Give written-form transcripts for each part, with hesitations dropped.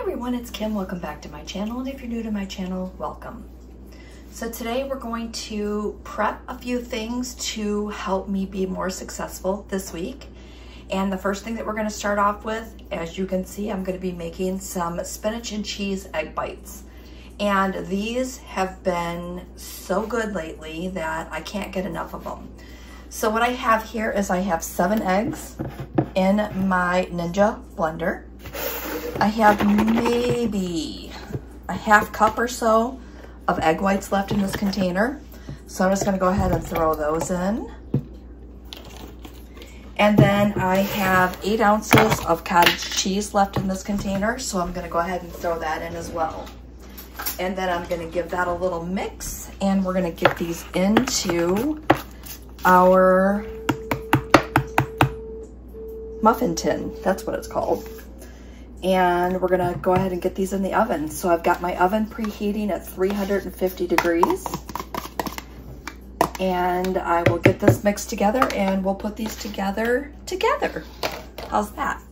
everyone, it's Kim. Welcome back to my channel, and if you're new to my channel, welcome. So today we're going to prep a few things to help me be more successful this week. And the first thing that we're going to start off with, as you can see, I'm going to be making some spinach and cheese egg bites. And these have been so good lately that I can't get enough of them. So what I have here is I have 7 eggs in my Ninja blender. I have maybe a ½ cup or so of egg whites left in this container. So I'm just going to go ahead and throw those in. And then I have 8 ounces of cottage cheese left in this container. So I'm going to go ahead and throw that in as well. And then I'm going to give that a little mix, and we're going to get these into our muffin tin. That's what it's called. And we're gonna go ahead and get these in the oven. So I've got my oven preheating at 350 degrees. And I will get this mixed together and we'll put these together. How's that?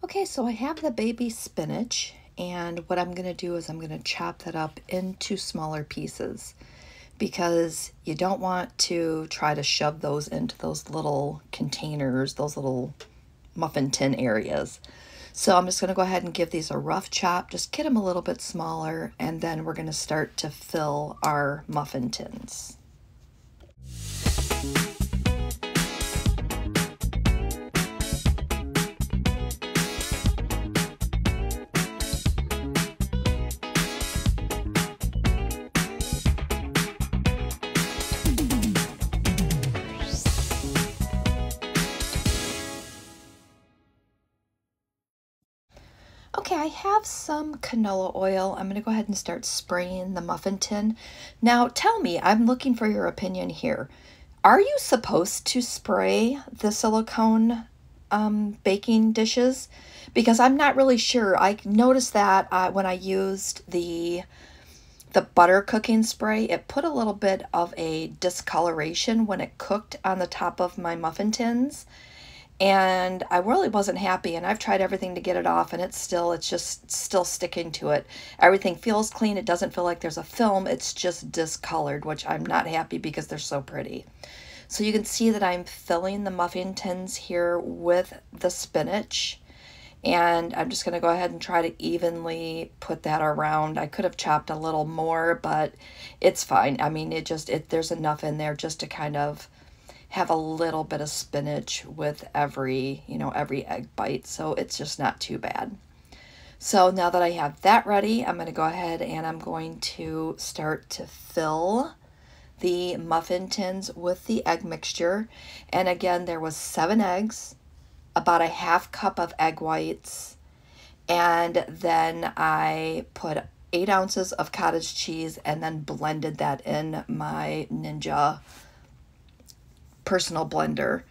Okay, so I have the baby spinach, and what I'm gonna do is I'm gonna chop that up into smaller pieces, because you don't want to try to shove those into those little containers, those little muffin tin areas. So I'm just going to go ahead and give these a rough chop, just get them a little bit smaller, and then we're going to start to fill our muffin tins. Okay, I have some canola oil. I'm going to go ahead and start spraying the muffin tin. Now, tell me, I'm looking for your opinion here. Are you supposed to spray the silicone baking dishes? Because I'm not really sure. I noticed that when I used the butter cooking spray, it put a little bit of a discoloration when it cooked on the top of my muffin tins. And I really wasn't happy, and I've tried everything to get it off, and it's just still sticking to it. Everything feels clean. It doesn't feel like there's a film. It's just discolored, which I'm not happy because they're so pretty. So you can see that I'm filling the muffin tins here with the spinach, and I'm just going to go ahead and try to evenly put that around. I could have chopped a little more, but it's fine. I mean, there's enough in there just to kind of have a little bit of spinach with every egg bite, so it's just not too bad. So now that I have that ready, I'm going to go ahead and I'm going to start to fill the muffin tins with the egg mixture. And again, there was 7 eggs, about a ½ cup of egg whites, and then I put 8 ounces of cottage cheese and then blended that in my Ninja personal blender.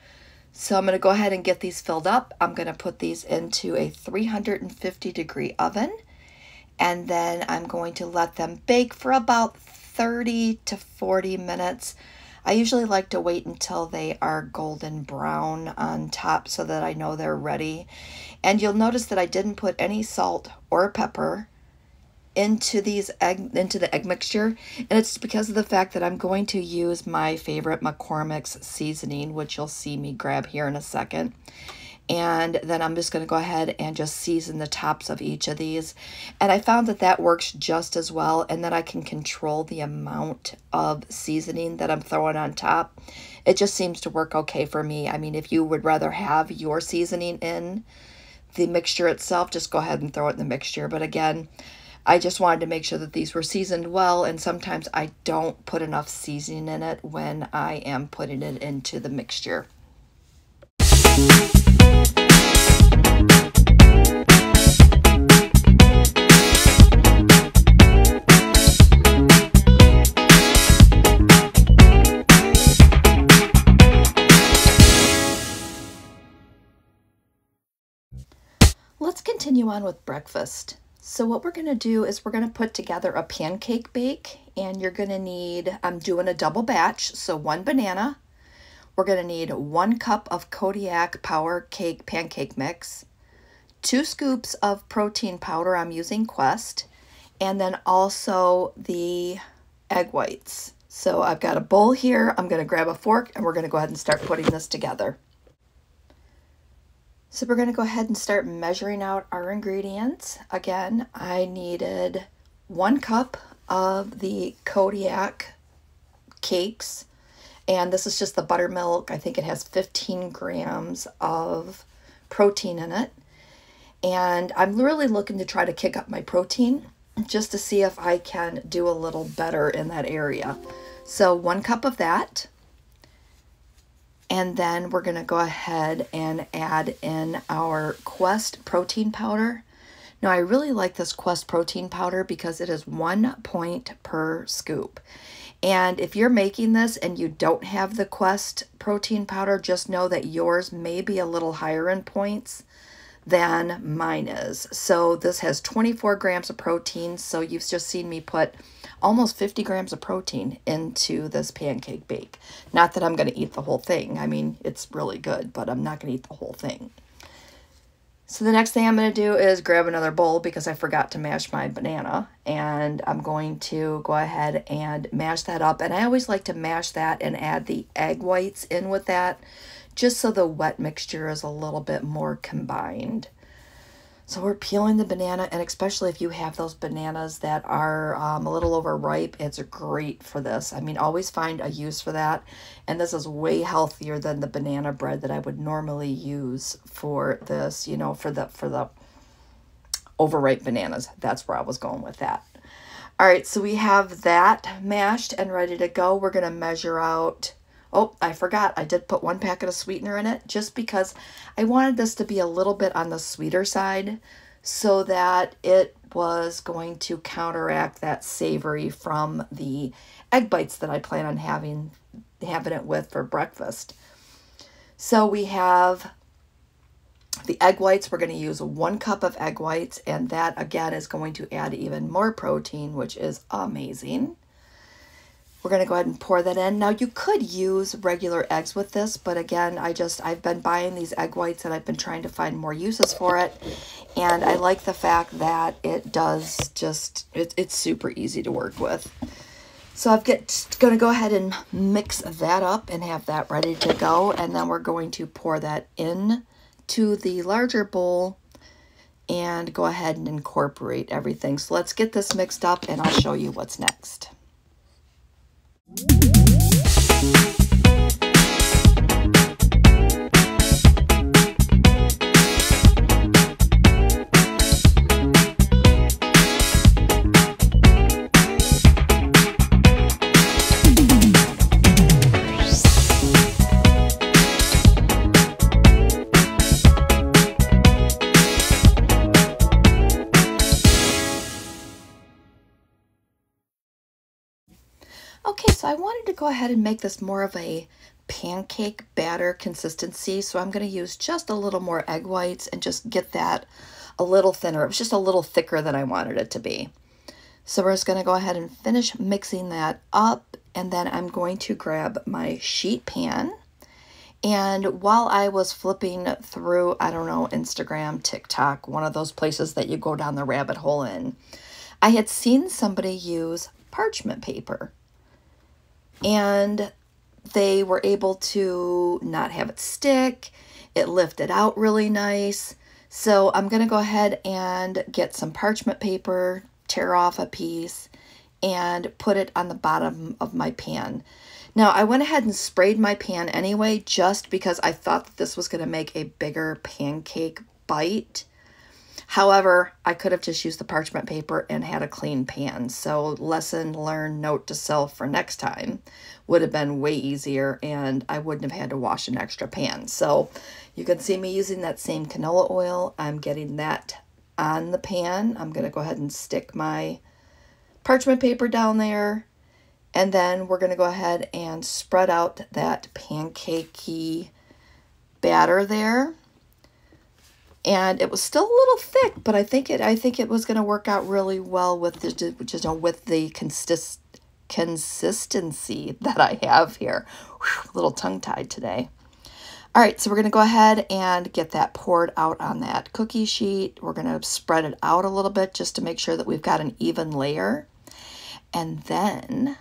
So I'm going to go ahead and get these filled up. I'm going to put these into a 350 degree oven, and then I'm going to let them bake for about 30 to 40 minutes. I usually like to wait until they are golden brown on top so that I know they're ready. And you'll notice that I didn't put any salt or pepper into the egg mixture, and it's because of the fact that I'm going to use my favorite McCormick's seasoning, which you'll see me grab here in a second. And then I'm just going to go ahead and just season the tops of each of these, and I found that that works just as well, and then I can control the amount of seasoning that I'm throwing on top. It just seems to work okay for me. I mean, if you would rather have your seasoning in the mixture itself, just go ahead and throw it in the mixture. But again, I just wanted to make sure that these were seasoned well, and sometimes I don't put enough seasoning in it when I am putting it into the mixture. Let's continue on with breakfast. So what we're going to do is we're going to put together a pancake bake, and you're going to need, I'm doing a double batch, so 1 banana. We're going to need 1 cup of Kodiak Power Cake Pancake Mix, 2 scoops of protein powder. I'm using Quest, and then also the egg whites. So I've got a bowl here. I'm going to grab a fork and we're going to go ahead and start putting this together. So we're going to go ahead and start measuring out our ingredients. Again, I needed 1 cup of the Kodiak cakes, and this is just the buttermilk. I think it has 15 grams of protein in it, and I'm really looking to try to kick up my protein just to see if I can do a little better in that area. So 1 cup of that, and then we're going to go ahead and add in our Quest protein powder. Now, I really like this Quest protein powder because it is 1 point per scoop. And if you're making this and you don't have the Quest protein powder, just know that yours may be a little higher in points than mine is. So this has 24 grams of protein. So you've just seen me put almost 50 grams of protein into this pancake bake. Not that I'm going to eat the whole thing. I mean, it's really good, but I'm not going to eat the whole thing. So the next thing I'm going to do is grab another bowl because I forgot to mash my banana, and I'm going to go ahead and mash that up. And I always like to mash that and add the egg whites in with that, just so the wet mixture is a little bit more combined. So we're peeling the banana, and especially if you have those bananas that are a little overripe, it's great for this. I mean, always find a use for that. And this is way healthier than the banana bread that I would normally use for this, you know, for the overripe bananas. That's where I was going with that. All right, so we have that mashed and ready to go. We're going to measure out. Oh, I forgot. I did put 1 packet of sweetener in it just because I wanted this to be a little bit on the sweeter side so that it was going to counteract that savory from the egg bites that I plan on having it with for breakfast. So we have the egg whites. We're going to use 1 cup of egg whites, and that again is going to add even more protein, which is amazing. We're going to go ahead and pour that in. Now, you could use regular eggs with this, but again, I've been buying these egg whites and I've been trying to find more uses for it. And I like the fact that it does it's super easy to work with. So I'm going to go ahead and mix that up and have that ready to go. And then we're going to pour that in to the larger bowl and go ahead and incorporate everything. So let's get this mixed up and I'll show you what's next. Okay, so I wanted to go ahead and make this more of a pancake batter consistency. So I'm going to use just a little more egg whites and just get that a little thinner. It was just a little thicker than I wanted it to be. So we're just going to go ahead and finish mixing that up. And then I'm going to grab my sheet pan. And while I was flipping through, I don't know, Instagram, TikTok, one of those places that you go down the rabbit hole in, I had seen somebody use parchment paper. And they were able to not have it stick. It lifted out really nice. So I'm going to go ahead and get some parchment paper, tear off a piece, and put it on the bottom of my pan. Now, I went ahead and sprayed my pan anyway, just because I thought that this was going to make a bigger pancake bite. However, I could have just used the parchment paper and had a clean pan. So lesson learned, note to self for next time, would have been way easier and I wouldn't have had to wash an extra pan. So you can see me using that same canola oil. I'm getting that on the pan. I'm going to go ahead and stick my parchment paper down there. And then we're going to go ahead and spread out that pancakey batter there. And it was still a little thick, but I think it was going to work out really well with the consistency that I have here. Whew, a little tongue-tied today. All right, so we're going to go ahead and get that poured out on that cookie sheet. We're going to spread it out a little bit just to make sure that we've got an even layer. And then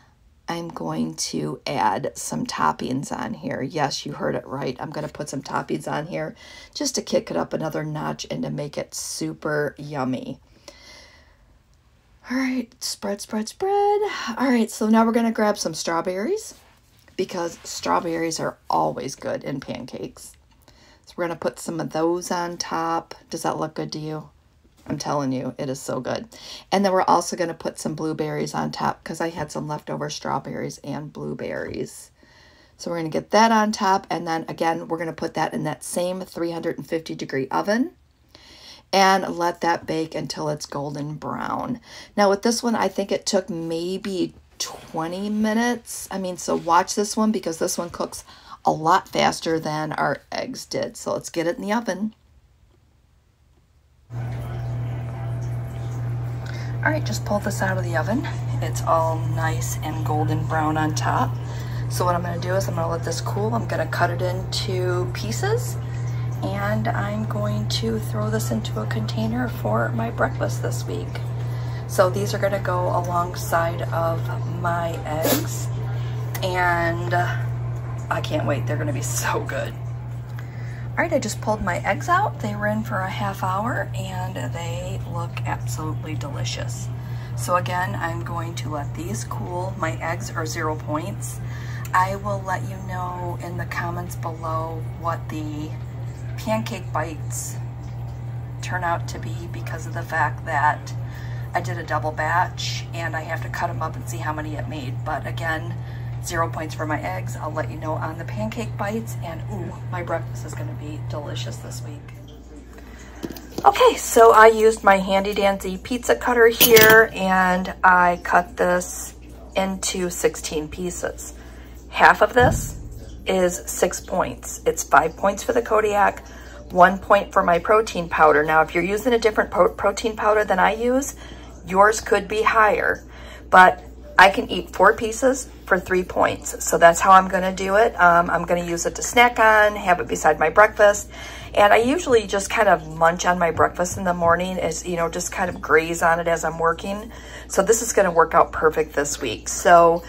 I'm going to add some toppings on here. Yes, you heard it right. I'm going to put some toppings on here just to kick it up another notch and to make it super yummy. All right, spread, spread, spread. All right, so now we're going to grab some strawberries, because strawberries are always good in pancakes. So we're going to put some of those on top. Does that look good to you? I'm telling you, it is so good. And then we're also going to put some blueberries on top because I had some leftover strawberries and blueberries. So we're going to get that on top, and then again, we're going to put that in that same 350-degree oven and let that bake until it's golden brown. Now with this one, I think it took maybe 20 minutes. I mean, so watch this one because this one cooks a lot faster than our eggs did. So let's get it in the oven. All right, just pull this out of the oven. It's all nice and golden brown on top. So what I'm going to do is I'm going to let this cool. I'm going to cut it into pieces, and I'm going to throw this into a container for my breakfast this week. So these are going to go alongside of my eggs, and I can't wait. They're going to be so good. All right, I just pulled my eggs out. They were in for a half hour, and they look absolutely delicious. So again, I'm going to let these cool. My eggs are 0 points. I will let you know in the comments below what the pancake bites turn out to be, because of the fact that I did a double batch and I have to cut them up and see how many it made. But again, 0 points for my eggs. I'll let you know on the pancake bites, and ooh, my breakfast is going to be delicious this week. Okay, so I used my handy dandy pizza cutter here, and I cut this into 16 pieces. Half of this is 6 points. It's 5 points for the Kodiak, 1 point for my protein powder. Now, if you're using a different protein powder than I use, yours could be higher, but I can eat 4 pieces for 3 points. So that's how I'm gonna do it. I'm gonna use it to snack on, have it beside my breakfast. And I usually just kind of munch on my breakfast in the morning, as you know, just kind of graze on it as I'm working. So this is gonna work out perfect this week. So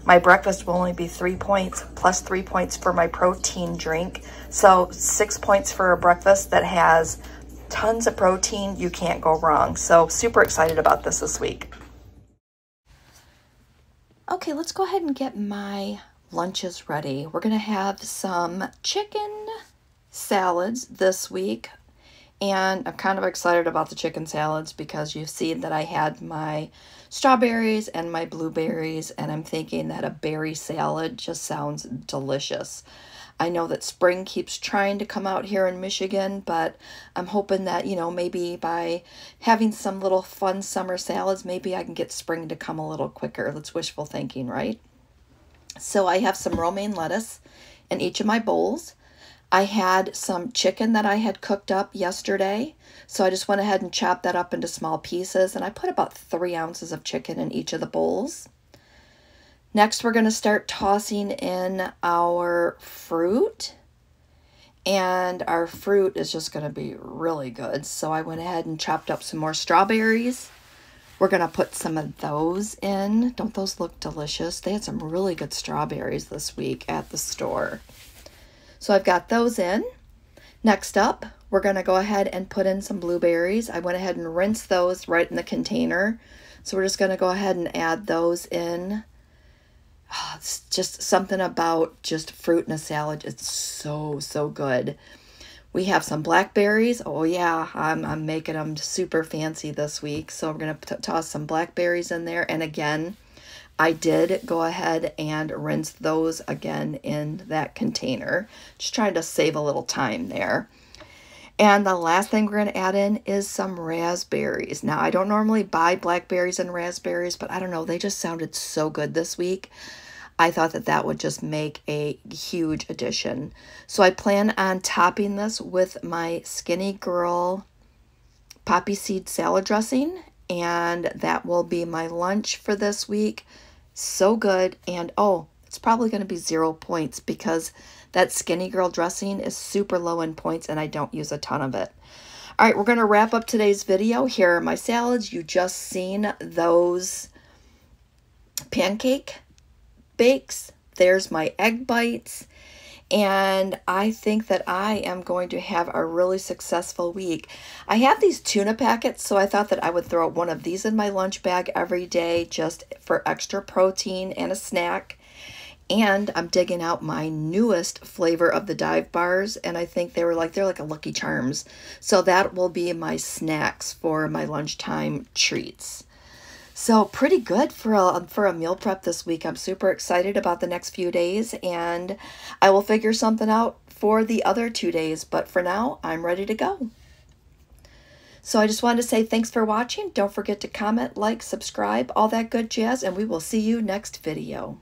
my breakfast will only be 3 points plus 3 points for my protein drink. So 6 points for a breakfast that has tons of protein. You can't go wrong. So super excited about this week. Okay, let's go ahead and get my lunches ready. We're gonna have some chicken salads this week. And I'm kind of excited about the chicken salads because you've seen that I had my strawberries and my blueberries, and I'm thinking that a berry salad just sounds delicious. I know that spring keeps trying to come out here in Michigan, but I'm hoping that, you know, maybe by having some little fun summer salads, maybe I can get spring to come a little quicker. That's wishful thinking, right? So I have some romaine lettuce in each of my bowls. I had some chicken that I had cooked up yesterday, so I just went ahead and chopped that up into small pieces, and I put about 3 ounces of chicken in each of the bowls. Next, we're going to start tossing in our fruit, and our fruit is just going to be really good. So I went ahead and chopped up some more strawberries. We're going to put some of those in. Don't those look delicious? They had some really good strawberries this week at the store. So I've got those in. Next up, we're going to go ahead and put in some blueberries. I went ahead and rinsed those right in the container. So we're just going to go ahead and add those in. Oh, it's just something about just fruit in a salad. It's so, so good. We have some blackberries. Oh yeah, I'm making them super fancy this week. So we're going to toss some blackberries in there. And again, I did go ahead and rinse those again in that container. Just trying to save a little time there. And the last thing we're going to add in is some raspberries. Now, I don't normally buy blackberries and raspberries, but I don't know, they just sounded so good this week. I thought that that would just make a huge addition. So I plan on topping this with my Skinny Girl poppy seed salad dressing, and that will be my lunch for this week. So good. And oh, it's probably going to be 0 points because That Skinny Girl dressing is super low in points and I don't use a ton of it. All right, we're going to wrap up today's video. Here are my salads. You just seen those pancake bakes. There's my egg bites. And I think that I am going to have a really successful week. I have these tuna packets, so I thought that I would throw one of these in my lunch bag every day just for extra protein and a snack. And I'm digging out my newest flavor of the Dive bars, and I think they're like a Lucky Charms. So that will be my snacks for my lunchtime treats. So pretty good for a meal prep this week. I'm super excited about the next few days, and I will figure something out for the other 2 days. But for now, I'm ready to go. So I just wanted to say thanks for watching. Don't forget to comment, like, subscribe, all that good jazz, and we will see you next video.